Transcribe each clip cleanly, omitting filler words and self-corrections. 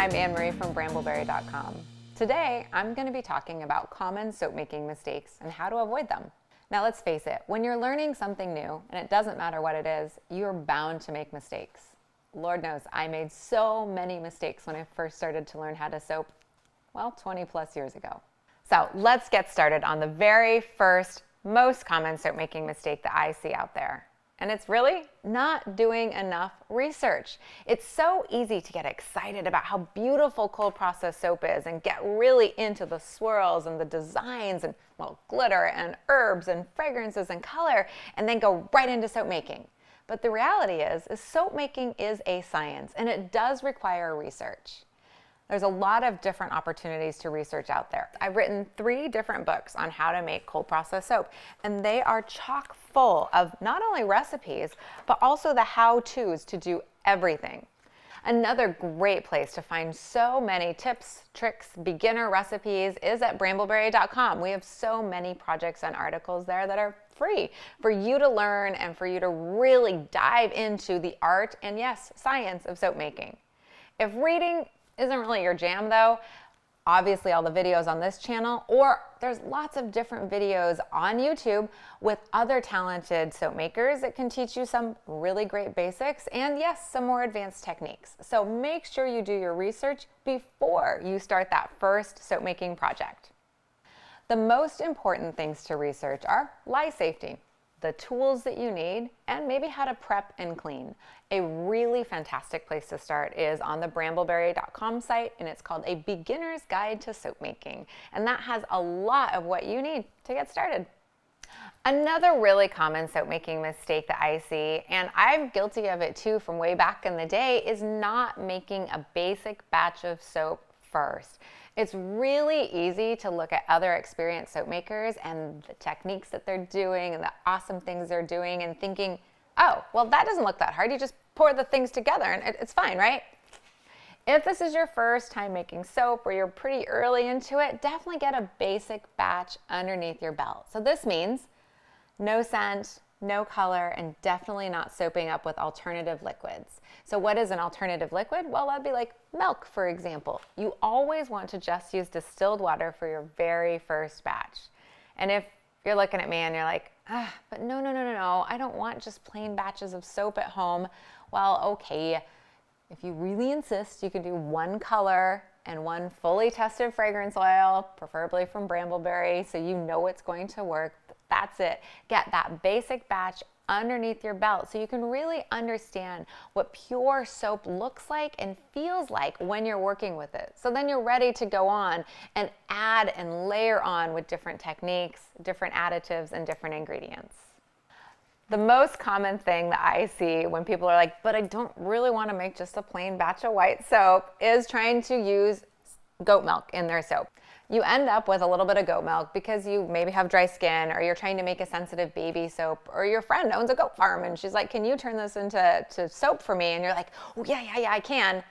I'm Anne-Marie from Brambleberry.com. Today, I'm going to be talking about common soap making mistakes and how to avoid them. Now let's face it, when you're learning something new, and it doesn't matter what it is, you're bound to make mistakes. Lord knows, I made so many mistakes when I first started to learn how to soap, 20 plus years ago. So let's get started on the very first, most common soap making mistake that I see out there. And it's really not doing enough research. It's so easy to get excited about how beautiful cold process soap is and get really into the swirls and the designs and glitter and herbs and fragrances and color, and then go right into soap making. But the reality is soap making is a science, and it does require research. There's a lot of different opportunities to research out there. I've written 3 different books on how to make cold process soap, and they are chock full of not only recipes, but also the how-tos to do everything. Another great place to find so many tips, tricks, beginner recipes is at Brambleberry.com. We have so many projects and articles there that are free for you to learn and for you to really dive into the art and, yes, science of soap making. If reading isn't really your jam though, obviously all the videos on this channel, or there's lots of different videos on YouTube with other talented soap makers that can teach you some really great basics and, yes, some more advanced techniques. So make sure you do your research before you start that first soap making project. The most important things to research are lye safety, the tools that you need, and maybe how to prep and clean. A really fantastic place to start is on the Brambleberry.com site, and it's called A Beginner's Guide to Soap Making. And that has a lot of what you need to get started. Another really common soap making mistake that I see, and I'm guilty of it too from way back in the day, is not making a basic batch of soap first. It's really easy to look at other experienced soap makers and the techniques that they're doing and the awesome things they're doing and thinking, oh, well, that doesn't look that hard. You just pour the things together and it's fine, right? If this is your first time making soap or you're pretty early into it, definitely get a basic batch underneath your belt. So this means no scent, no color, and definitely not soaping up with alternative liquids. So what is an alternative liquid? Well, that'd be like milk, for example. You always want to just use distilled water for your very first batch. And if you're looking at me and you're like, but no, I don't want just plain batches of soap at home. Well, okay, if you really insist, you can do 1 color and 1 fully tested fragrance oil, preferably from Brambleberry, so you know it's going to work. That's it. Get that basic batch underneath your belt so you can really understand what pure soap looks like and feels like when you're working with it. So then you're ready to go on and add and layer on with different techniques, different additives, and different ingredients. The most common thing that I see when people are like, but I don't really want to make just a plain batch of white soap, is trying to use goat milk in their soap. You end up with a little bit of goat milk because you maybe have dry skin, or you're trying to make a sensitive baby soap, or your friend owns a goat farm and she's like, can you turn this into soap for me? And you're like, oh yeah, I can.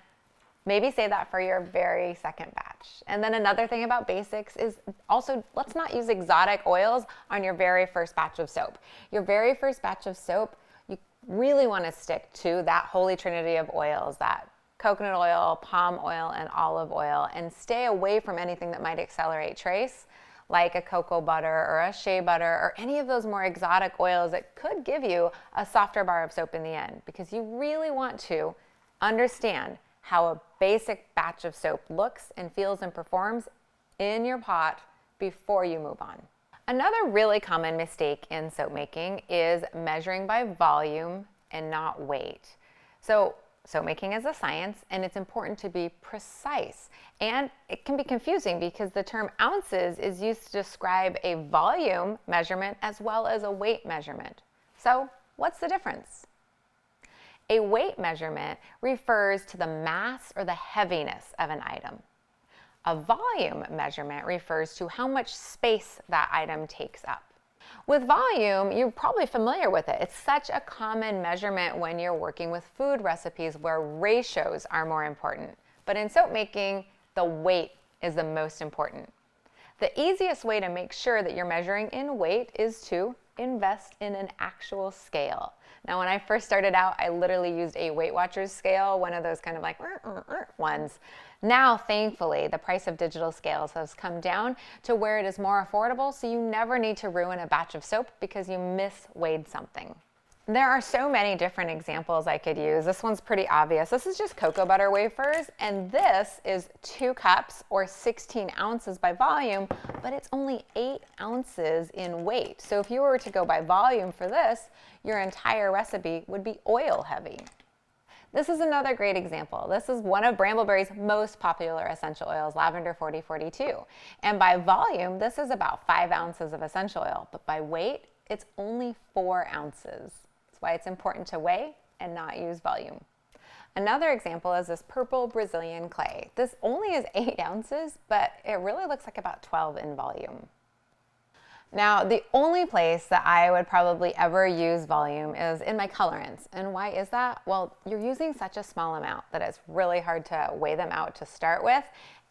Maybe save that for your very second batch. And then another thing about basics is also, let's not use exotic oils on your very first batch of soap. Your very first batch of soap, you really want to stick to that holy trinity of oils, that coconut oil, palm oil, and olive oil, and stay away from anything that might accelerate trace, like a cocoa butter or a shea butter or any of those more exotic oils that could give you a softer bar of soap in the end, because you really want to understand how a basic batch of soap looks and feels and performs in your pot before you move on. Another really common mistake in soap making is measuring by volume and not weight. So soap making is a science, and it's important to be precise. And it can be confusing because the term ounces is used to describe a volume measurement as well as a weight measurement. So what's the difference? A weight measurement refers to the mass or the heaviness of an item. A volume measurement refers to how much space that item takes up. With volume, you're probably familiar with it. It's such a common measurement when you're working with food recipes where ratios are more important. But in soap making, the weight is the most important. The easiest way to make sure that you're measuring in weight is to invest in an actual scale. Now, when I first started out, I literally used a Weight Watchers scale, one of those kind of like ones. Now, thankfully, the price of digital scales has come down to where it is more affordable, so you never need to ruin a batch of soap because you misweighed something. There are so many different examples I could use. This one's pretty obvious. This is just cocoa butter wafers, and this is 2 cups or 16 ounces by volume, but it's only 8 ounces in weight. So if you were to go by volume for this, your entire recipe would be oil heavy. This is another great example. This is one of Brambleberry's most popular essential oils, Lavender 4042. And by volume, this is about 5 ounces of essential oil, but by weight, it's only 4 ounces. That's why it's important to weigh and not use volume. Another example is this purple Brazilian clay. This only is 8 ounces, but it really looks like about 12 in volume. Now, the only place that I would probably ever use volume is in my colorants. And why is that? Well, you're using such a small amount that it's really hard to weigh them out to start with.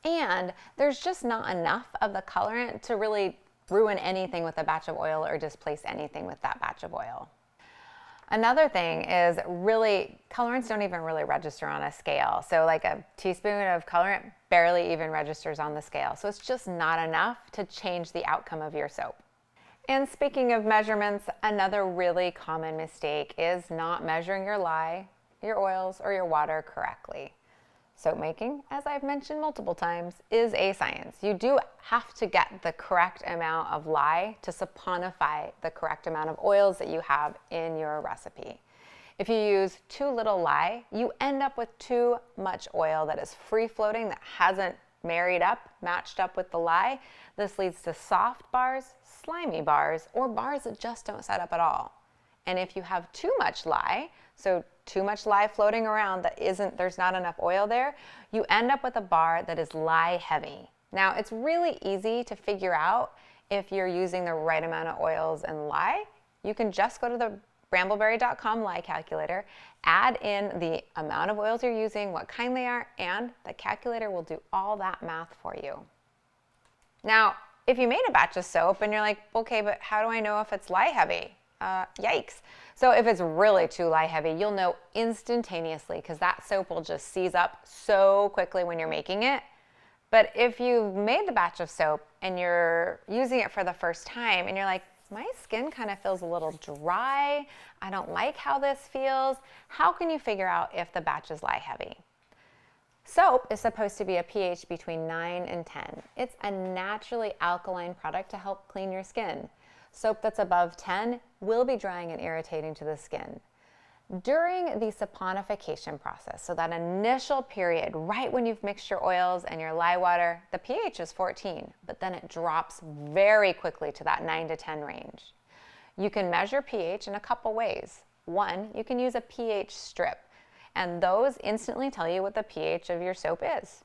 And there's just not enough of the colorant to really ruin anything with a batch of oil or displace anything with that batch of oil. Another thing is really, colorants don't even really register on a scale. So like a teaspoon of colorant barely even registers on the scale. So it's just not enough to change the outcome of your soap. And speaking of measurements, another really common mistake is not measuring your lye, your oils, or your water correctly. Soap making, as I've mentioned multiple times, is a science. You do have to get the correct amount of lye to saponify the correct amount of oils that you have in your recipe. If you use too little lye, you end up with too much oil that is free floating, that hasn't matched up with the lye. This leads to soft bars, slimy bars, or bars that just don't set up at all. And if you have too much lye, so too much lye floating around there's not enough oil there, you end up with a bar that is lye heavy. Now, it's really easy to figure out if you're using the right amount of oils and lye. You can just go to the Brambleberry.com lye calculator, add in the amount of oils you're using, what kind they are, and the calculator will do all that math for you. Now, if you made a batch of soap and you're like, okay, but how do I know if it's lye heavy? Yikes. So if it's really too lye heavy, you'll know instantaneously because that soap will just seize up so quickly when you're making it. But if you've made the batch of soap and you're using it for the first time and you're like, my skin kind of feels a little dry, I don't like how this feels, how can you figure out if the batch is lye heavy? Soap is supposed to be a pH between 9 and 10. It's a naturally alkaline product to help clean your skin. Soap that's above 10 will be drying and irritating to the skin. During the saponification process, so that initial period, right when you've mixed your oils and your lye water, the pH is 14, but then it drops very quickly to that 9 to 10 range. You can measure pH in a couple ways. One, you can use a pH strip, and those instantly tell you what the pH of your soap is.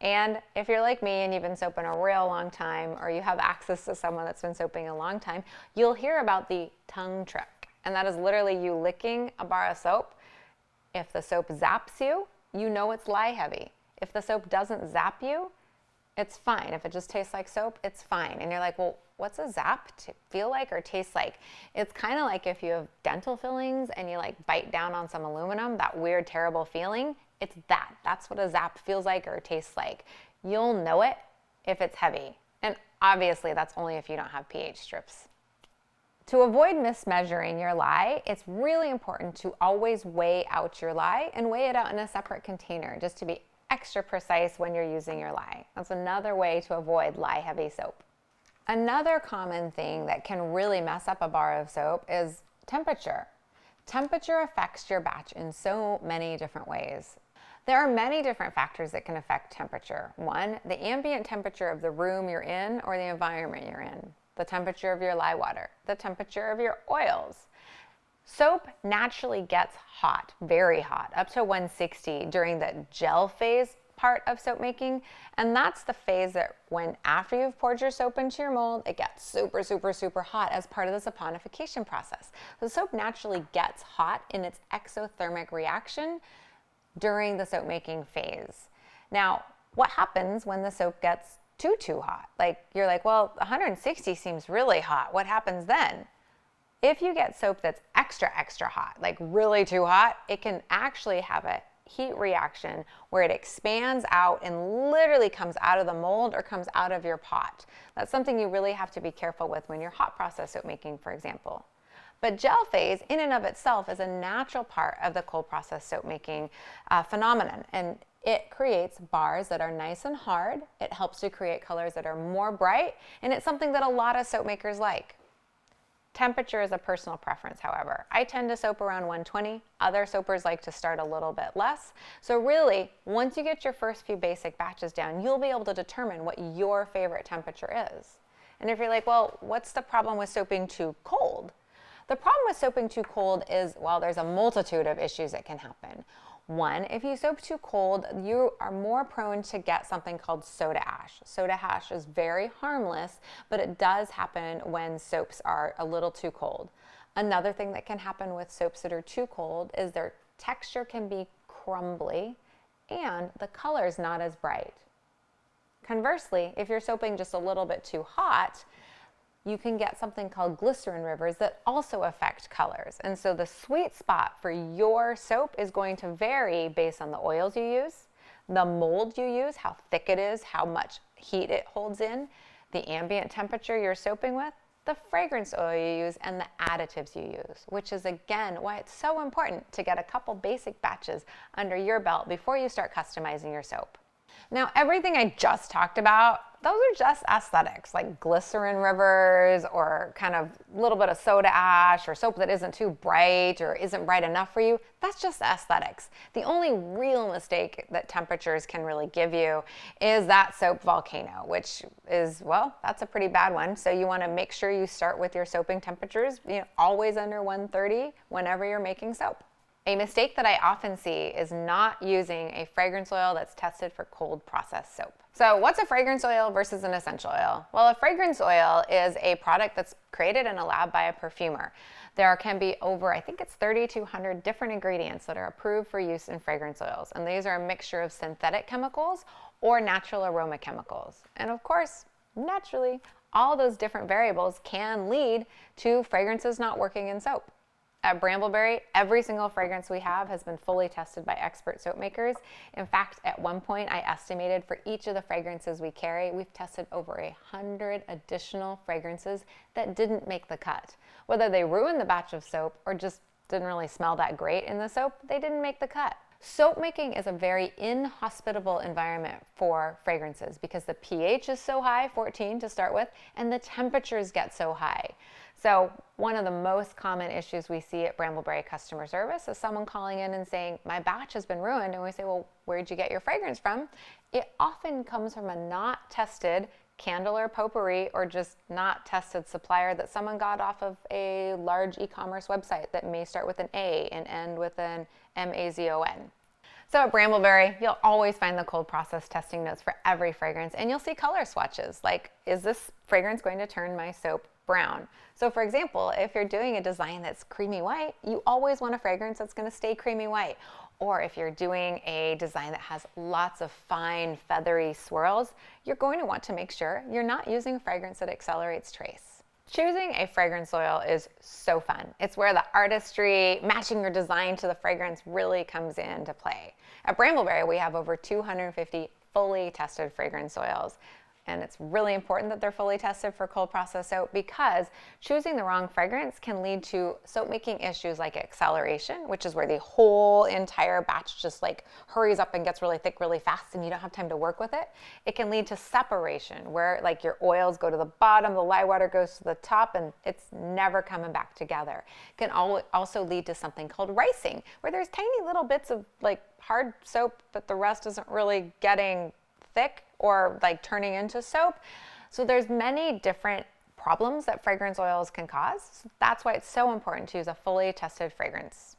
And if you're like me and you've been soaping a real long time, or you have access to someone that's been soaping a long time, you'll hear about the tongue trick. And that is literally you licking a bar of soap. If the soap zaps you, you know it's lye heavy. If the soap doesn't zap you, it's fine. If it just tastes like soap, it's fine. And you're like, well, what's a zap feel like or taste like? It's kind of like if you have dental fillings and you like bite down on some aluminum, that weird, terrible feeling. It's that. That's what a zap feels like or tastes like. You'll know it if it's heavy. And obviously that's only if you don't have pH strips. To avoid mismeasuring your lye, it's really important to always weigh out your lye and weigh it out in a separate container just to be extra precise when you're using your lye. That's another way to avoid lye-heavy soap. Another common thing that can really mess up a bar of soap is temperature. Temperature affects your batch in so many different ways. There are many different factors that can affect temperature. One, the ambient temperature of the room you're in or the environment you're in. The temperature of your lye water, the temperature of your oils. Soap naturally gets hot, very hot, up to 160 during the gel phase part of soap making. And that's the phase that when after you've poured your soap into your mold, it gets super, super, super hot as part of the saponification process. The soap naturally gets hot in its exothermic reaction during the soap making phase. Now, what happens when the soap gets too hot? Like you're like, well, 160 seems really hot. What happens then? If you get soap that's extra, extra hot, like really too hot, it can actually have a heat reaction where it expands out and literally comes out of the mold or comes out of your pot. That's something you really have to be careful with when you're hot process soap making, for example. But gel phase in and of itself is a natural part of the cold process soap making phenomenon. And it creates bars that are nice and hard. It helps to create colors that are more bright. And it's something that a lot of soap makers like. Temperature is a personal preference, however. I tend to soap around 120. Other soapers like to start a little bit less. So really, once you get your first few basic batches down, you'll be able to determine what your favorite temperature is. And if you're like, well, what's the problem with soaping too cold? The problem with soaping too cold is, well, there's a multitude of issues that can happen. One, if you soap too cold, you are more prone to get something called soda ash. Soda ash is very harmless, but it does happen when soaps are a little too cold. Another thing that can happen with soaps that are too cold is their texture can be crumbly and the color is not as bright. Conversely, if you're soaping just a little bit too hot, you can get something called glycerin rivers that also affect colors. And so the sweet spot for your soap is going to vary based on the oils you use, the mold you use, how thick it is, how much heat it holds in, the ambient temperature you're soaping with, the fragrance oil you use, and the additives you use, which is again why it's so important to get a couple basic batches under your belt before you start customizing your soap. Now, everything I just talked about, those are just aesthetics, like glycerin rivers or kind of a little bit of soda ash or soap that isn't too bright or isn't bright enough for you. That's just aesthetics. The only real mistake that temperatures can really give you is that soap volcano, which is, well, that's a pretty bad one. So you want to make sure you start with your soaping temperatures, always under 130 whenever you're making soap. A mistake that I often see is not using a fragrance oil that's tested for cold process soap. So what's a fragrance oil versus an essential oil? Well, a fragrance oil is a product that's created in a lab by a perfumer. There can be over, I think it's 3,200 different ingredients that are approved for use in fragrance oils. And these are a mixture of synthetic chemicals or natural aroma chemicals. And of course, naturally, all those different variables can lead to fragrances not working in soap. At Brambleberry, every single fragrance we have has been fully tested by expert soap makers. In fact, at one point, I estimated for each of the fragrances we carry, we've tested over 100 additional fragrances that didn't make the cut. Whether they ruined the batch of soap or just didn't really smell that great in the soap, they didn't make the cut. Soap making is a very inhospitable environment for fragrances because the pH is so high, 14 to start with, and the temperatures get so high. So one of the most common issues we see at Brambleberry customer service is someone calling in and saying, my batch has been ruined. And we say, well, where'd you get your fragrance from? It often comes from a not tested candle or potpourri or just not tested supplier that someone got off of a large e-commerce website that may start with an A and end with an M-A-Z-O-N. So at Brambleberry, you'll always find the cold process testing notes for every fragrance, and you'll see color swatches, like, is this fragrance going to turn my soap brown? So for example, if you're doing a design that's creamy white, you always want a fragrance that's going to stay creamy white. Or if you're doing a design that has lots of fine, feathery swirls, you're going to want to make sure you're not using a fragrance that accelerates trace. Choosing a fragrance oil is so fun. It's where the artistry, matching your design to the fragrance really comes into play. At Brambleberry, we have over 250 fully tested fragrance oils. And it's really important that they're fully tested for cold process soap because choosing the wrong fragrance can lead to soap making issues like acceleration, which is where the whole entire batch just like hurries up and gets really thick really fast and you don't have time to work with it. It can lead to separation where like your oils go to the bottom, the lye water goes to the top, and it's never coming back together. It can also lead to something called ricing, where there's tiny little bits of like hard soap, but the rest isn't really getting thick or like turning into soap. So there's many different problems that fragrance oils can cause. So that's why it's so important to use a fully tested fragrance.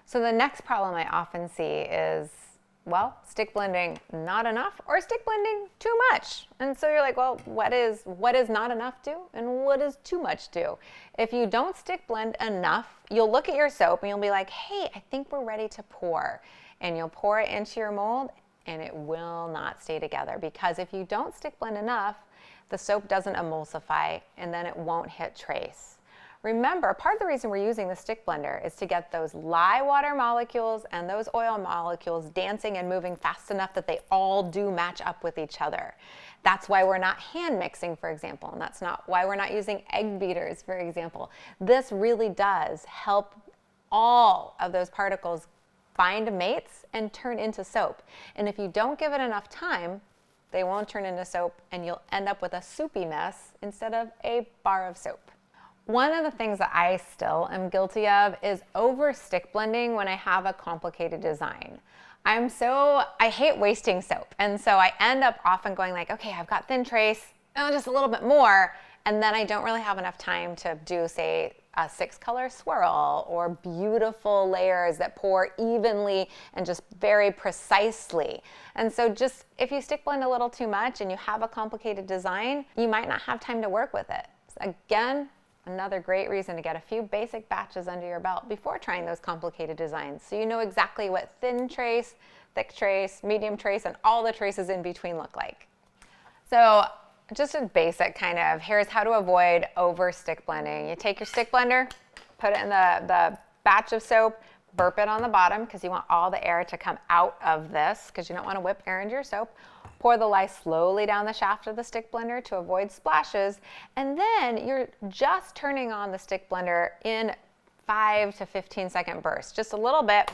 So the next problem I often see is, well, stick blending not enough or stick blending too much. And so you're like, well, what is not enough do and what is too much do? If you don't stick blend enough, you'll look at your soap and you'll be like, hey, I think we're ready to pour. And you'll pour it into your mold and it will not stay together because if you don't stick blend enough, the soap doesn't emulsify and then it won't hit trace. Remember, part of the reason we're using the stick blender is to get those lye water molecules and those oil molecules dancing and moving fast enough that they all do match up with each other. That's why we're not hand mixing, for example, and that's not why we're not using egg beaters, for example. This really does help all of those particles find mates and turn into soap. And if you don't give it enough time, they won't turn into soap and you'll end up with a soupy mess instead of a bar of soap. One of the things that I still am guilty of is over stick blending when I have a complicated design. I hate wasting soap. And so I end up often going like, okay, I've got thin trace, oh, just a little bit more. And then I don't really have enough time to do, say, a 6-color swirl or beautiful layers that pour evenly and just very precisely. And so just if you stick blend a little too much and you have a complicated design, you might not have time to work with it. So again, another great reason to get a few basic batches under your belt before trying those complicated designs, so you know exactly what thin trace, thick trace, medium trace, and all the traces in between look like. So just a basic kind of, here's how to avoid over stick blending. You take your stick blender, put it in the batch of soap, burp it on the bottom because you want all the air to come out of this because you don't want to whip air into your soap. Pour the lye slowly down the shaft of the stick blender to avoid splashes. And then you're just turning on the stick blender in 5 to 15 second bursts, just a little bit,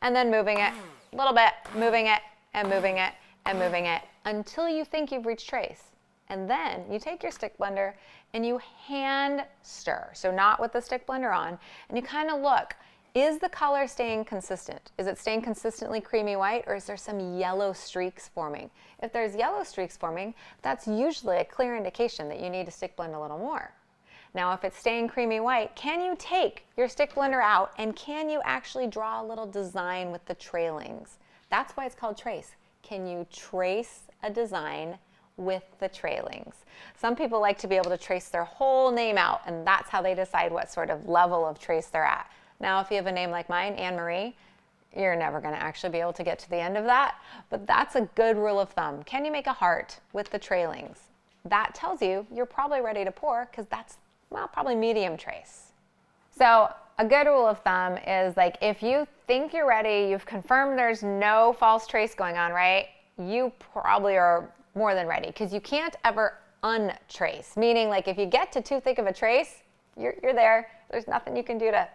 and then moving it, a little bit, moving it, and moving it, and moving it, until you think you've reached trace. And then you take your stick blender and you hand stir, so not with the stick blender on, and you kind of look, is the color staying consistent? Is it staying consistently creamy white, or is there some yellow streaks forming? If there's yellow streaks forming, that's usually a clear indication that you need to stick blend a little more. Now, if it's staying creamy white, can you take your stick blender out and can you actually draw a little design with the trailings? That's why it's called trace. Can you trace a design with the trailings? Some people like to be able to trace their whole name out, and that's how they decide what sort of level of trace they're at. Now, if you have a name like mine, Anne Marie, you're never going to actually be able to get to the end of that, but that's a good rule of thumb. Can you make a heart with the trailings? That tells you you're probably ready to pour because that's, well, probably medium trace. So a good rule of thumb is like if you think you're ready, you've confirmed there's no false trace going on, right? You probably are more than ready because you can't ever untrace, meaning like if you get to too thick of a trace, you're there. There's nothing you can do to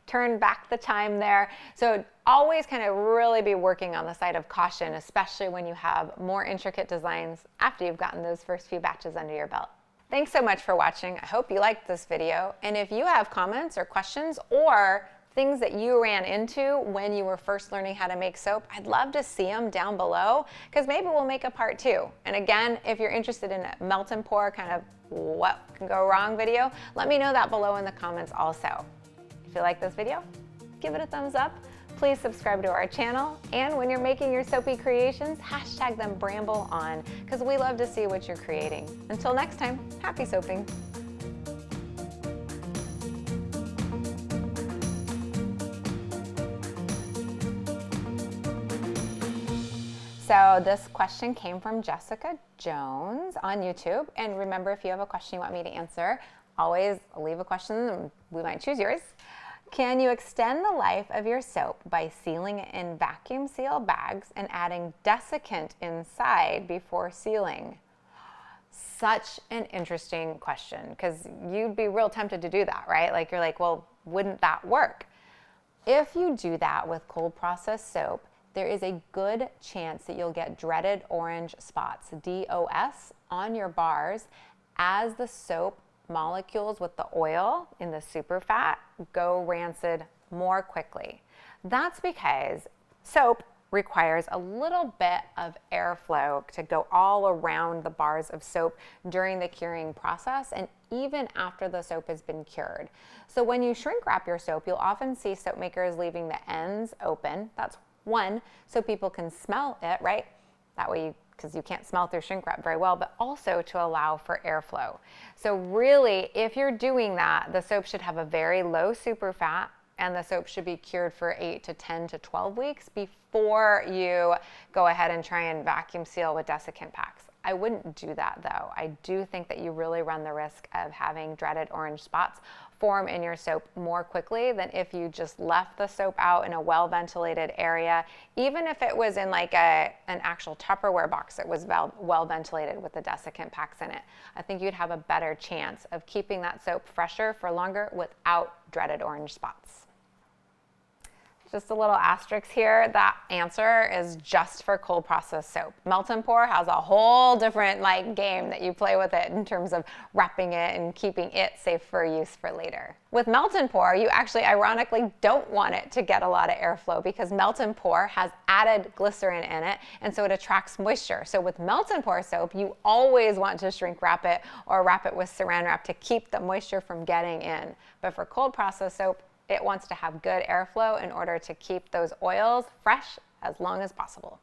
turn back the time there. So always kind of really be working on the side of caution, especially when you have more intricate designs after you've gotten those first few batches under your belt. Thanks so much for watching. I hope you liked this video. And if you have comments or questions or things that you ran into when you were first learning how to make soap, I'd love to see them down below because maybe we'll make a part 2. And again, if you're interested in a melt and pour kind of what can go wrong video, let me know that below in the comments also. If you like this video, give it a thumbs up. Please subscribe to our channel. And when you're making your soapy creations, hashtag them Bramble on because we love to see what you're creating. Until next time, happy soaping. So this question came from Jessica Jones on YouTube. And remember, if you have a question you want me to answer, always leave a question and we might choose yours. Can you extend the life of your soap by sealing it in vacuum seal bags and adding desiccant inside before sealing? Such an interesting question because you'd be real tempted to do that, right? Like you're like, well, wouldn't that work? If you do that with cold processed soap, there is a good chance that you'll get dreaded orange spots, DOS, on your bars as the soap molecules with the oil in the superfat go rancid more quickly. That's because soap requires a little bit of airflow to go all around the bars of soap during the curing process and even after the soap has been cured. So when you shrink wrap your soap, you'll often see soap makers leaving the ends open. That's one, so people can smell it, right? That way because you can't smell through shrink wrap very well, but also to allow for airflow. So really, if you're doing that, the soap should have a very low superfat and the soap should be cured for 8 to 10 to 12 weeks before you go ahead and try and vacuum seal with desiccant packs. I wouldn't do that though. I do think that you really run the risk of having dreaded orange spots form in your soap more quickly than if you just left the soap out in a well-ventilated area, even if it was in like an actual Tupperware box that was well ventilated with the desiccant packs in it. I think you'd have a better chance of keeping that soap fresher for longer without dreaded orange spots. Just a little asterisk here, that answer is just for cold process soap. Melt and pour has a whole different game that you play with it in terms of wrapping it and keeping it safe for use for later. With melt and pour, you actually ironically don't want it to get a lot of airflow because melt and pour has added glycerin in it, and so it attracts moisture. So with melt and pour soap, you always want to shrink wrap it or wrap it with saran wrap to keep the moisture from getting in. But for cold process soap, it wants to have good airflow in order to keep those oils fresh as long as possible.